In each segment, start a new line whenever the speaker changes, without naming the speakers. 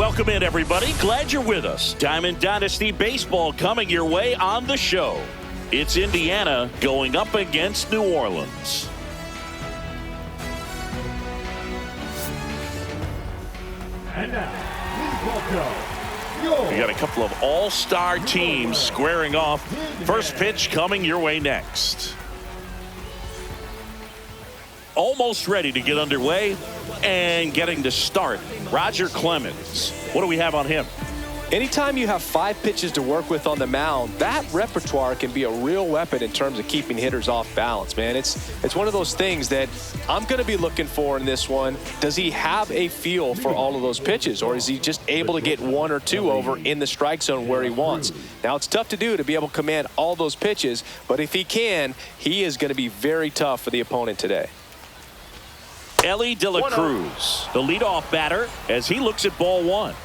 Welcome in, everybody. Glad you're with us. Diamond Dynasty Baseball coming your way on the show. It's Indiana going up against New Orleans.
And now, please welcome.
We got a couple of all-star teams squaring off. First pitch coming your way next. Almost ready to get underway and getting to start. Roger Clemens. What do we have on him?
Anytime you have 5 pitches to work with on the mound, that repertoire can be a real weapon in terms of keeping hitters off balance, man. It's one of those things that I'm going to be looking for in this one. Does he have a feel for all of those pitches, or is he just able to get 1 or 2 over in the strike zone where he wants? Now, it's tough to do to be able to command all those pitches, but if he can, he is going to be very tough for the opponent today.
Ellie De La Cruz, the leadoff batter, as he looks at ball 1.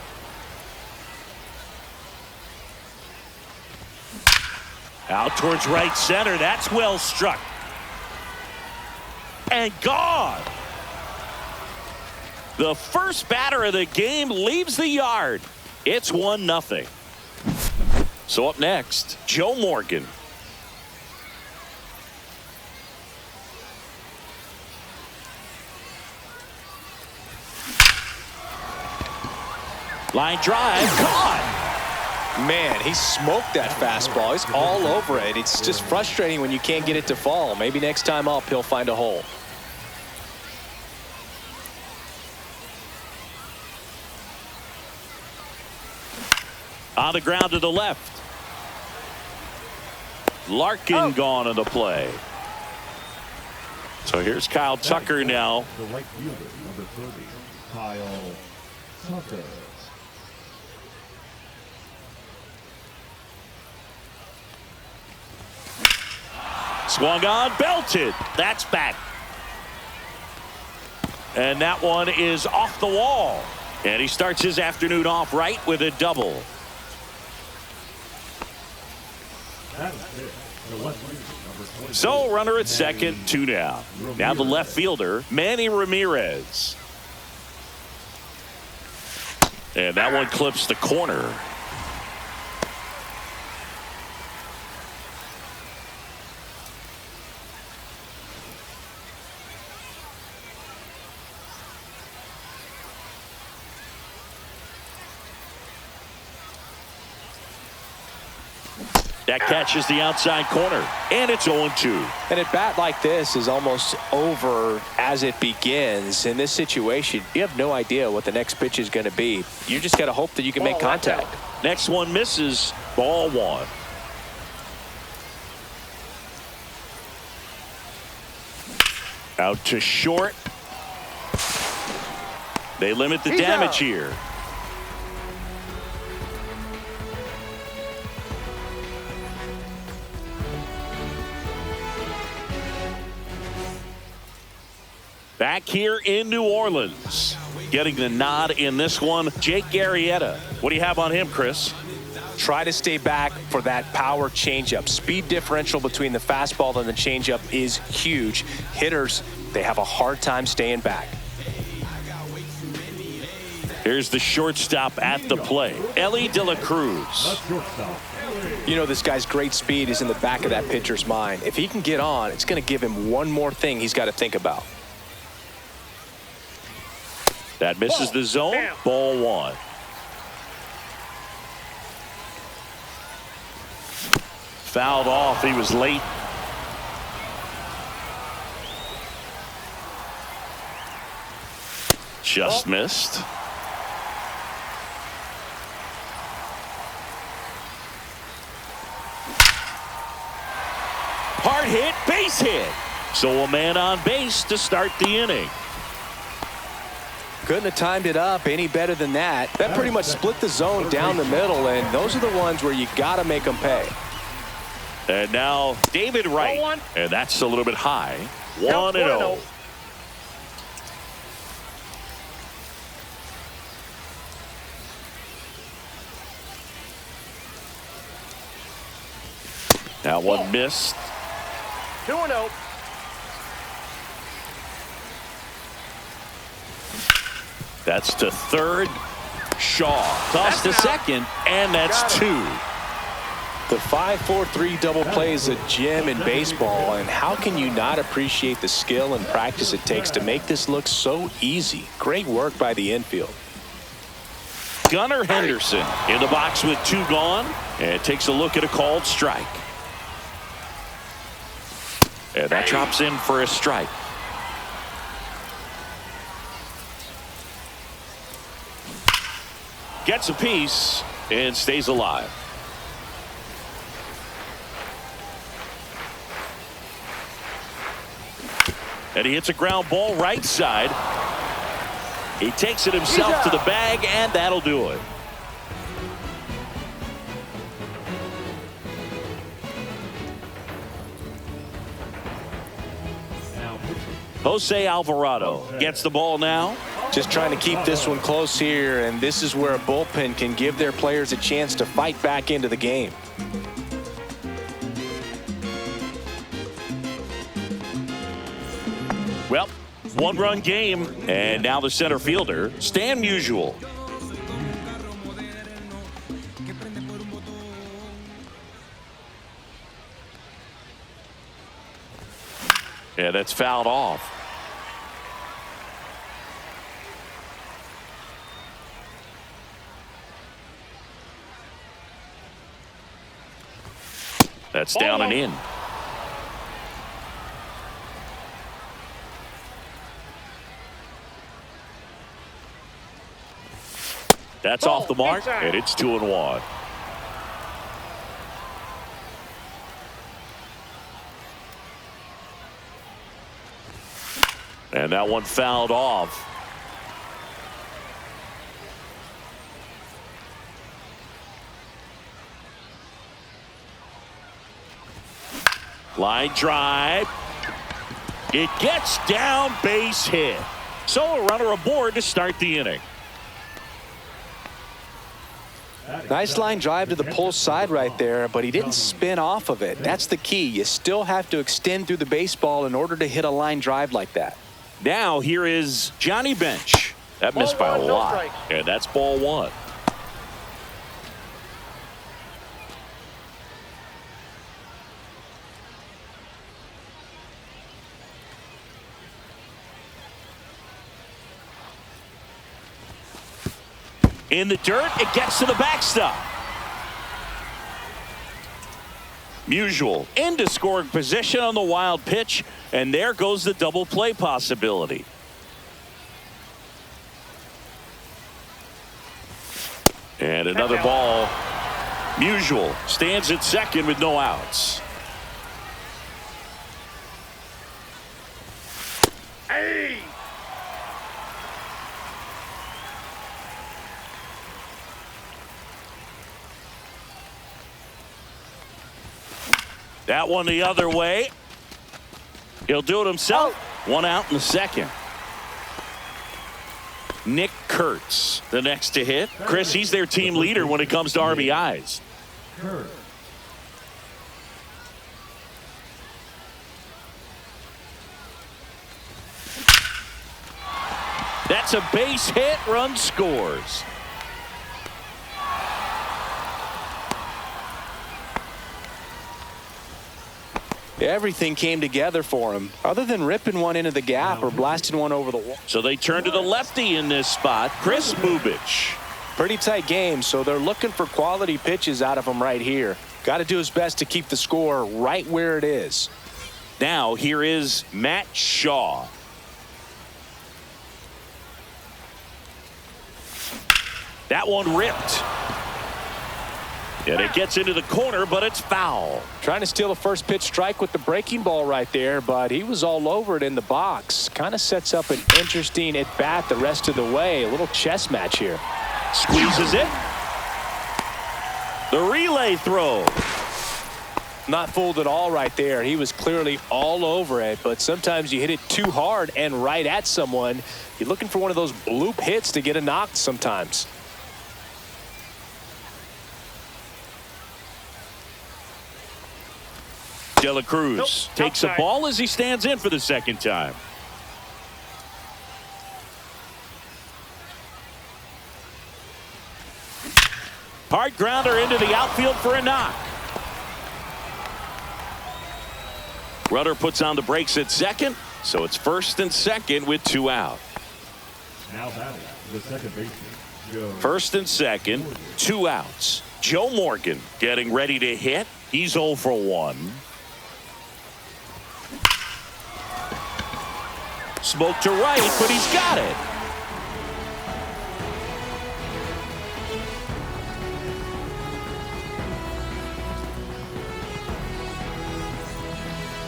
Out towards right center. That's well struck. And gone. The first batter of the game leaves the yard. It's 1-0. So up next, Joe Morgan. Line drive, gone.
Man, he smoked that fastball. He's all over it. It's just frustrating when you can't get it to fall. Maybe next time up, he'll find a hole.
On the ground to the left. Larkin gone in the play. So here's Kyle Tucker now.
The right fielder, number 30, Kyle Tucker.
Swung on, belted. That's back. And that one is off the wall. And he starts his afternoon off right with a double. So runner at second, 2 down. Now the left fielder, Manny Ramirez. And that one clips the corner. That catches the outside corner, and it's 0-2.
And a bat like this is almost over as it begins. In this situation, you have no idea what the next pitch is going to be. You just got to hope that you can make contact.
Next one misses, ball 1. Out to short. They limit the damage here. Back here in New Orleans, getting the nod in this one, Jake Arrieta. What do you have on him, Chris?
Try to stay back for that power changeup. Speed differential between the fastball and the changeup is huge. Hitters, they have a hard time staying back.
Here's the shortstop at the plate, Ellie De La Cruz.
You know, this guy's great speed is in the back of that pitcher's mind. If he can get on, it's going to give him one more thing he's got to think about.
That misses the zone. Ball 1. Fouled off. He was late. Just missed. Hard hit, base hit. So a man on base to start the inning.
Couldn't have timed it up any better than that. That pretty much split the zone down the middle, and those are the ones where you got to make them pay.
And now David Wright. And that's a little bit high. 1-0. Now one missed.
2-0.
That's to third. Shaw tossed to second, and that's 2.
The 5-4-3 double play is a gem in baseball, and how can you not appreciate the skill and practice it takes to make this look so easy? Great work by the infield.
Gunnar Henderson in the box with 2 gone, and takes a look at a called strike. And that drops in for a strike. Gets a piece and stays alive. And he hits a ground ball right side. He takes it himself to the bag, and that'll do it. Jose Alvarado gets the ball now.
Just trying to keep this one close here, and this is where a bullpen can give their players a chance to fight back into the game.
Well, 1-run game, and now the center fielder, Stan Musial. Yeah, that's fouled off. That's down and in. That's off the mark, and it's 2-1. And that one fouled off. Line drive. It gets down, base hit. So a runner aboard to start the inning.
Nice line drive to the pull side right there, but he didn't spin off of it. That's the key. You still have to extend through the baseball in order to hit a line drive like that.
Now here is Johnny Bench. That missed by a lot, and that's ball 1. In the dirt, it gets to the backstop. Musial into scoring position on the wild pitch, and there goes the double play possibility. And another ball. Musial stands at second with no outs.
Hey!
That one the other way. He'll do it himself. 1 out in the second. Nick Kurtz, the next to hit. Chris, he's their team leader when it comes to RBIs. That's a base hit. Run scores.
Everything came together for him, other than ripping one into the gap or blasting one over the wall.
So they turn to the lefty in this spot, Chris Bubich.
Pretty tight game, so they're looking for quality pitches out of him right here. Got to do his best to keep the score right where it is.
Now here is Matt Shaw. That one ripped. And it gets into the corner, but it's foul.
Trying to steal a first pitch strike with the breaking ball right there, but he was all over it in the box. Kind of sets up an interesting at-bat the rest of the way. A little chess match here.
Squeezes it. The relay throw.
Not fooled at all right there. He was clearly all over it, but sometimes you hit it too hard and right at someone. You're looking for one of those bloop hits to get a knock sometimes.
De La Cruz takes a ball as he stands in for the second time. Hard grounder into the outfield for a knock. Runner puts on the brakes at second, so it's first and second with 2 out.
Now batting the second baseman, Joe.
First and second, 2 outs. Joe Morgan getting ready to hit. He's 0 for 1. Smoke to right, but he's got it.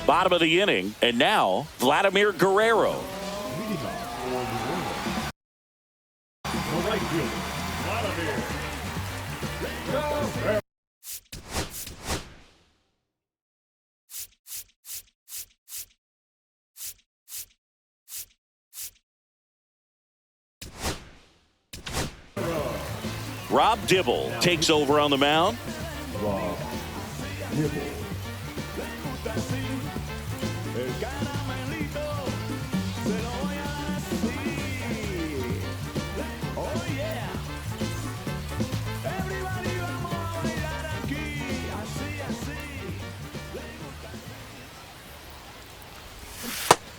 Bottom of the inning, and now Vladimir Guerrero.
Leading off for New Orleans. The right fielder, Vladimir.
Rob Dibble takes over on the mound.
Rob Dibble.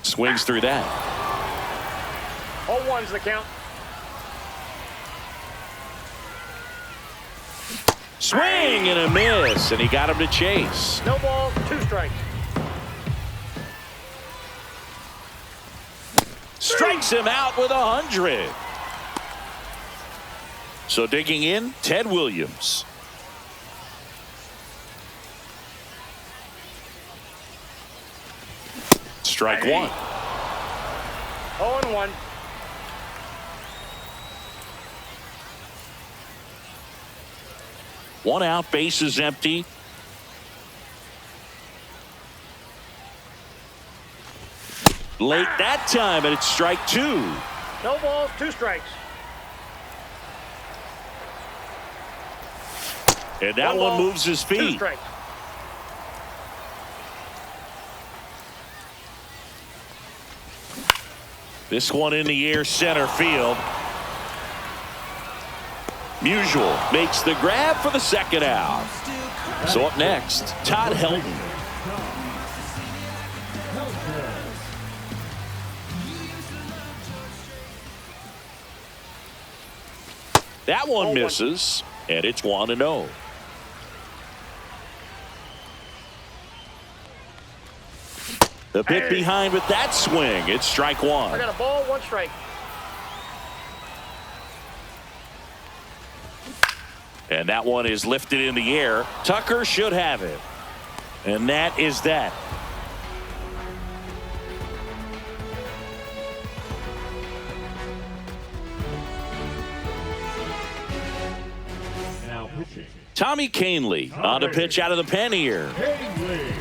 Swings through that.
0-1's the count.
Swing and a miss, and he got him to chase.
No balls, 2 strikes.
Strikes him out with 100. So digging in, Ted Williams. Strike 1.
0-1.
One out, base is empty. Late that time, and it's strike 2.
No balls, 2 strikes.
And that one moves his
2
feet.
strikes.
This one in the air, center field. Musial makes the grab for the second out. So up next, Todd Helton. That one misses, and it's 1-0. The bit behind with that swing. It's strike 1.
I got a ball, 1 strike.
And that one is lifted in the air. Tucker should have it. And that is that.
Now pitching.
Tommy Canely on the pitch out of the pen here.
Canely.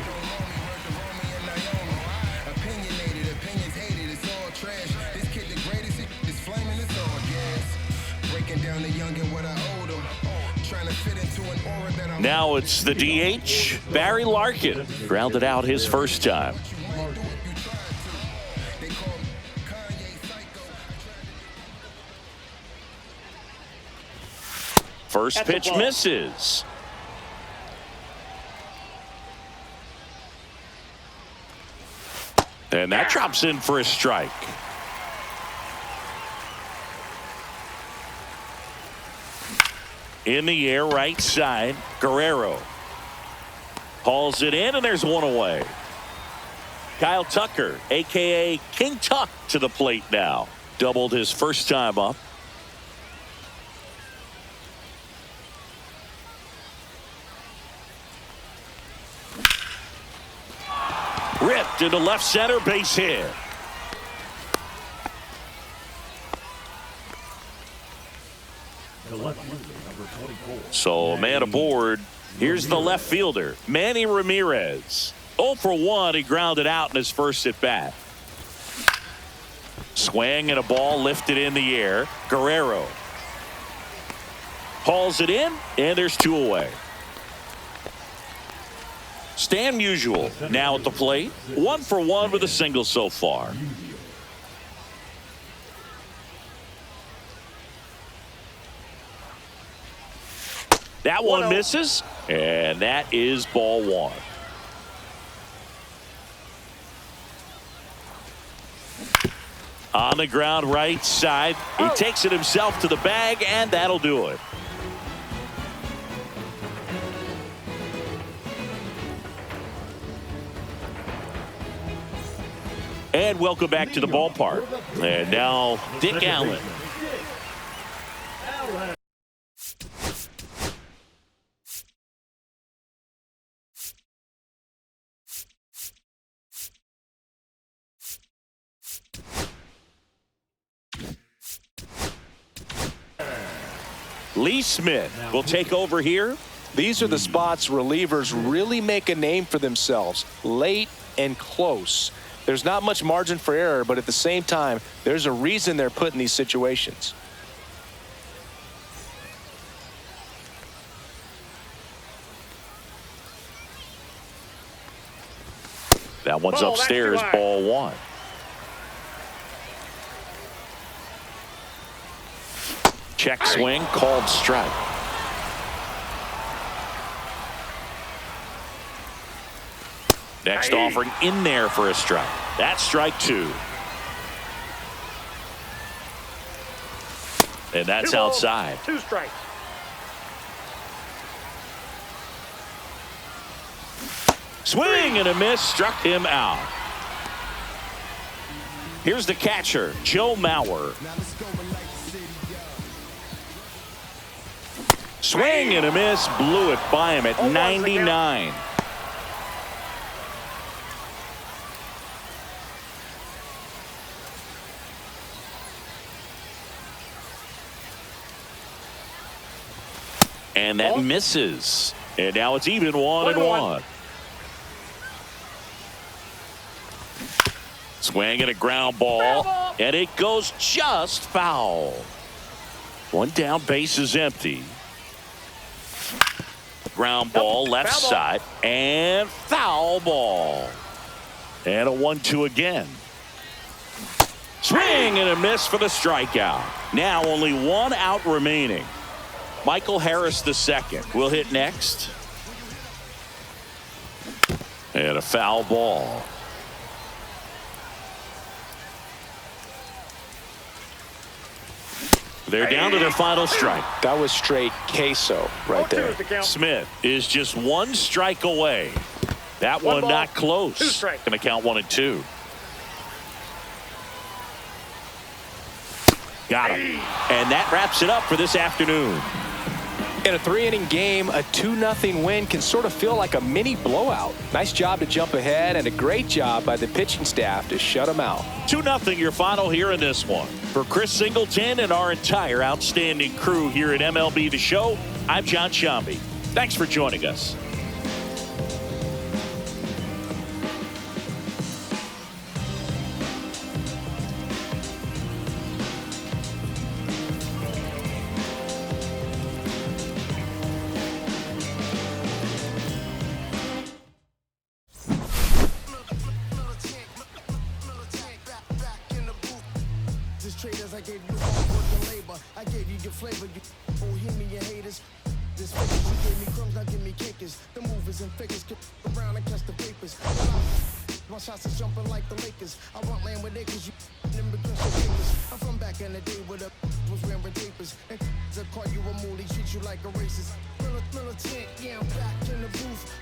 Now it's the DH, Barry Larkin. Grounded out his first time. First pitch misses. And that drops in for a strike. In the air, right side, Guerrero. Hauls it in, and there's one away. Kyle Tucker, a.k.a. King Tuck, to the plate now. Doubled his first time up. Ripped into left center, base hit.
The left fielder, number 24.
So a man aboard. Here's the left fielder, Manny Ramirez. 0 for 1. He grounded out in his first at bat. Swing and a ball lifted in the air. Guerrero hauls it in, and there's 2 away. Stan Musial now at the plate. 1 for 1 with a single so far. That one misses, and that is ball one. On the ground right side. He takes it himself to the bag, and that'll do it. And welcome back to the ballpark. And now Dick Allen. Lee Smith will take over here.
These are the spots relievers really make a name for themselves, late and close. There's not much margin for error, but at the same time, there's a reason they're put in these situations.
That one's upstairs, ball one. Check swing, called strike. Next offering in there for a strike. That's strike two. And that's outside.
2 strikes.
Swing and a miss, struck him out. Here's the catcher, Joe Mauer. Swing and a miss, blew it by him at 99. And that misses. And now it's even 1-1. Swing and a ground ball. And it goes just foul. One down, base is empty. Ground ball, left side, and foul ball. And a 1-2 again. Swing and a miss for the strikeout. Now only 1 out remaining. Michael Harris II will hit next. And a foul ball. They're down to their final strike.
That was straight queso right there.
Smith is just 1 strike away. That one not close.
2 strikes.
Going to count 1 and 2. Got him. And that wraps it up for this afternoon.
In a 3-inning game, a 2-0 win can sort of feel like a mini blowout. Nice job to jump ahead and a great job by the pitching staff to shut them out.
2-0 your final here in this one. For Chris Singleton and our entire outstanding crew here at MLB The Show, I'm John Shambi. Thanks for joining us.
Traders, I gave you hard work and labor. I gave you your flavor. You hear me, your haters. This figures, you gave me crumbs, now give me cakers. The movers and figures get around and catch the papers. My shots is jumping like the Lakers. I want land with acres, you immigrants and papers. I'm from back in the day where the was wearing papers. And they call you a moolie, treat you like a racist. Militant, yeah, I'm back in the booth.